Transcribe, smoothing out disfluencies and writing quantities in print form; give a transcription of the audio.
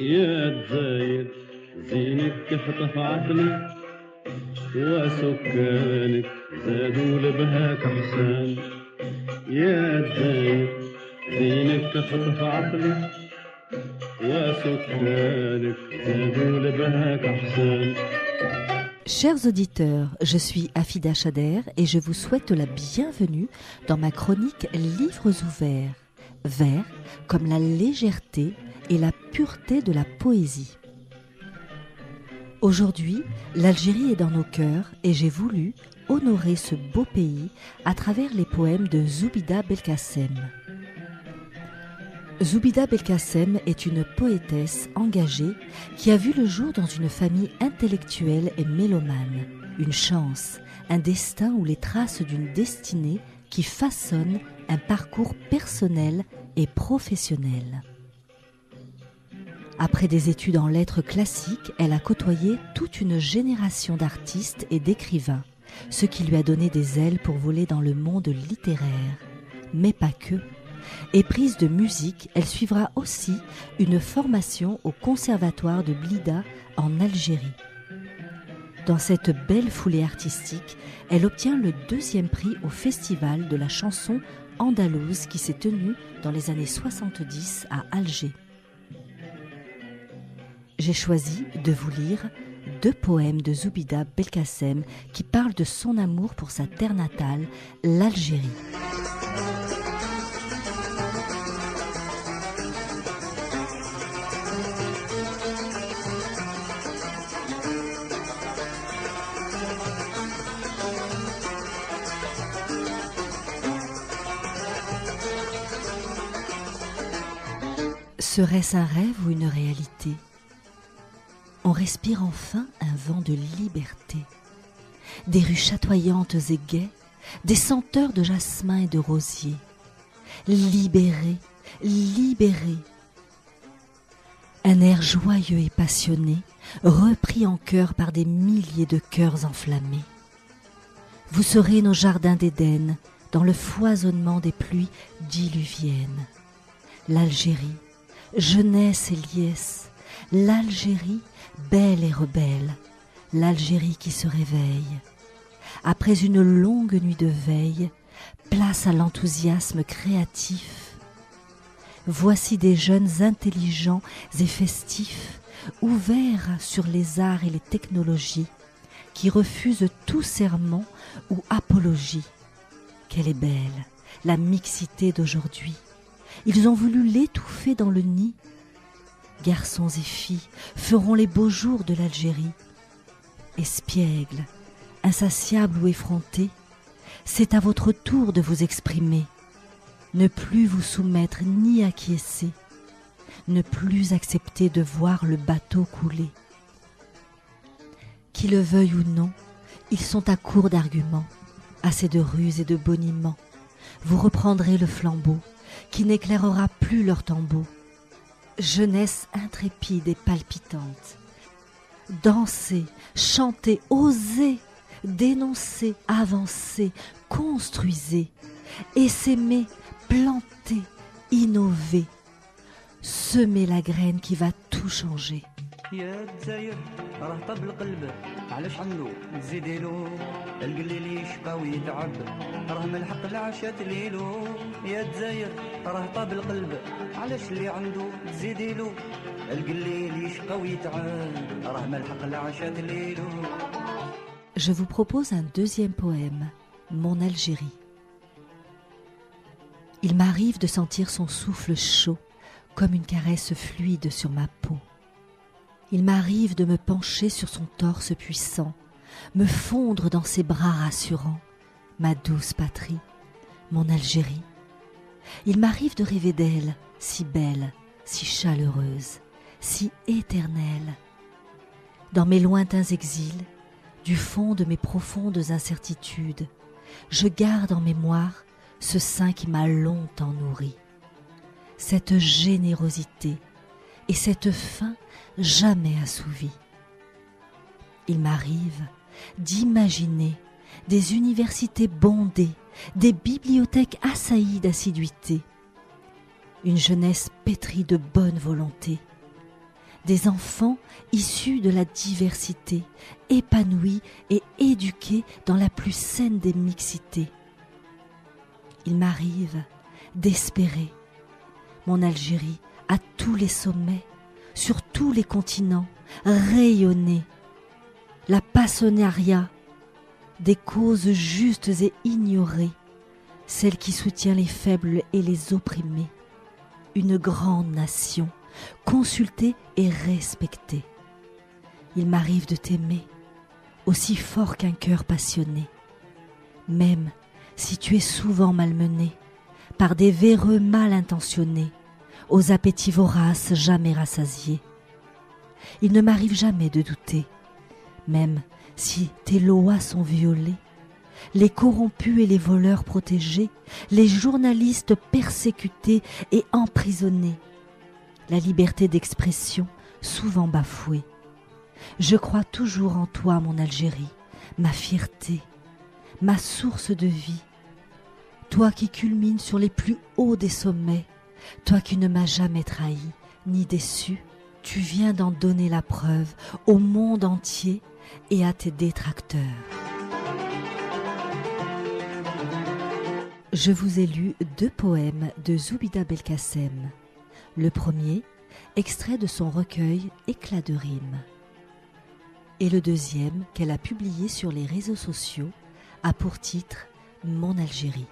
يا دزاير زينك تخطف عقلي وسكانك زادوا لبهاك حسان. يا دزاير زينك تخطف عقلي وسكانك زادوا لبهاك حسان. Chers auditeurs, je suis Afida Chader et je vous souhaite la bienvenue dans ma chronique Livres ouverts. Vers comme la légèreté et la pureté de la poésie. Aujourd'hui, l'Algérie est dans nos cœurs et j'ai voulu honorer ce beau pays à travers les poèmes de Zoubida Belkacem. Zoubida Belkacem est une poétesse engagée qui a vu le jour dans une famille intellectuelle et mélomane. Une chance, un destin ou les traces d'une destinée qui façonne un parcours personnel et professionnel. Après des études en lettres classiques, elle a côtoyé toute une génération d'artistes et d'écrivains, ce qui lui a donné des ailes pour voler dans le monde littéraire. Mais pas que. Éprise de musique, elle suivra aussi une formation au conservatoire de Blida en Algérie. Dans cette belle foulée artistique, elle obtient le 2e prix au Festival de la chanson andalouse qui s'est tenu dans les années 70 à Alger. J'ai choisi de vous lire 2 poèmes de Zoubida Belkacem qui parlent de son amour pour sa terre natale, l'Algérie. Serait-ce un rêve ou une réalité ? On respire enfin un vent de liberté. Des rues chatoyantes et gaies, des senteurs de jasmin et de rosier. Libérés, libérés. Un air joyeux et passionné, repris en chœur par des milliers de cœurs enflammés. Vous serez nos jardins d'Éden, dans le foisonnement des pluies diluviennes. L'Algérie, jeunesse et liesse, l'Algérie, belle et rebelle, l'Algérie qui se réveille. Après une longue nuit de veille, place à l'enthousiasme créatif. Voici des jeunes intelligents et festifs, ouverts sur les arts et les technologies, qui refusent tout serment ou apologie. Qu'elle est belle, la mixité d'aujourd'hui. Ils ont voulu l'étouffer dans le nid. Garçons et filles feront les beaux jours de l'Algérie. Espiègles, insatiables ou effrontés, c'est à votre tour de vous exprimer. Ne plus vous soumettre ni acquiescer, ne plus accepter de voir le bateau couler. Qui le veuille ou non, ils sont à court d'arguments, assez de ruses et de boniments. Vous reprendrez le flambeau, qui n'éclairera plus leur tombeau. Jeunesse intrépide et palpitante. Dansez, chantez, osez, dénoncez, avancez, construisez, essaimer, plantez, innovez. Semez la graine qui va tout changer. يا دزاير راه طاب القلب علاش عنده تزيديلو القليل يشقى ويتعب راه من الحق العشات ليلو يا دزاير راه طاب القلب علاش اللي عنده تزيديلو القليل يشقى ويتعب راه من الحق العشات ليلو. Je vous propose un 2e poème, Mon Algérie. Il m'arrive de sentir son souffle chaud comme une caresse fluide sur ma peau. Il m'arrive de me pencher sur son torse puissant, me fondre dans ses bras rassurants, ma douce patrie, mon Algérie. Il m'arrive de rêver d'elle, si belle, si chaleureuse, si éternelle. Dans mes lointains exils, du fond de mes profondes incertitudes, je garde en mémoire ce sein qui m'a longtemps nourri. Cette générosité et cette faim jamais assouvie. Il m'arrive d'imaginer des universités bondées, des bibliothèques assaillies d'assiduité, une jeunesse pétrie de bonne volonté, des enfants issus de la diversité, épanouis et éduqués dans la plus saine des mixités. Il m'arrive d'espérer mon Algérie à tous les sommets, sur tous les continents, rayonner la passionnariat des causes justes et ignorées, celle qui soutient les faibles et les opprimés, une grande nation, consultée et respectée. Il m'arrive de t'aimer, aussi fort qu'un cœur passionné, même si tu es souvent malmené par des véreux mal intentionnés, aux appétits voraces jamais rassasiés. Il ne m'arrive jamais de douter, même si tes lois sont violées, les corrompus et les voleurs protégés, les journalistes persécutés et emprisonnés, la liberté d'expression souvent bafouée. Je crois toujours en toi, mon Algérie, ma fierté, ma source de vie, toi qui culmines sur les plus hauts des sommets, toi qui ne m'as jamais trahi ni déçu, tu viens d'en donner la preuve au monde entier et à tes détracteurs. Je vous ai lu 2 poèmes de Zoubida Belkacem. Le premier, extrait de son recueil Éclat de rime. Et le deuxième, qu'elle a publié sur les réseaux sociaux, a pour titre Mon Algérie.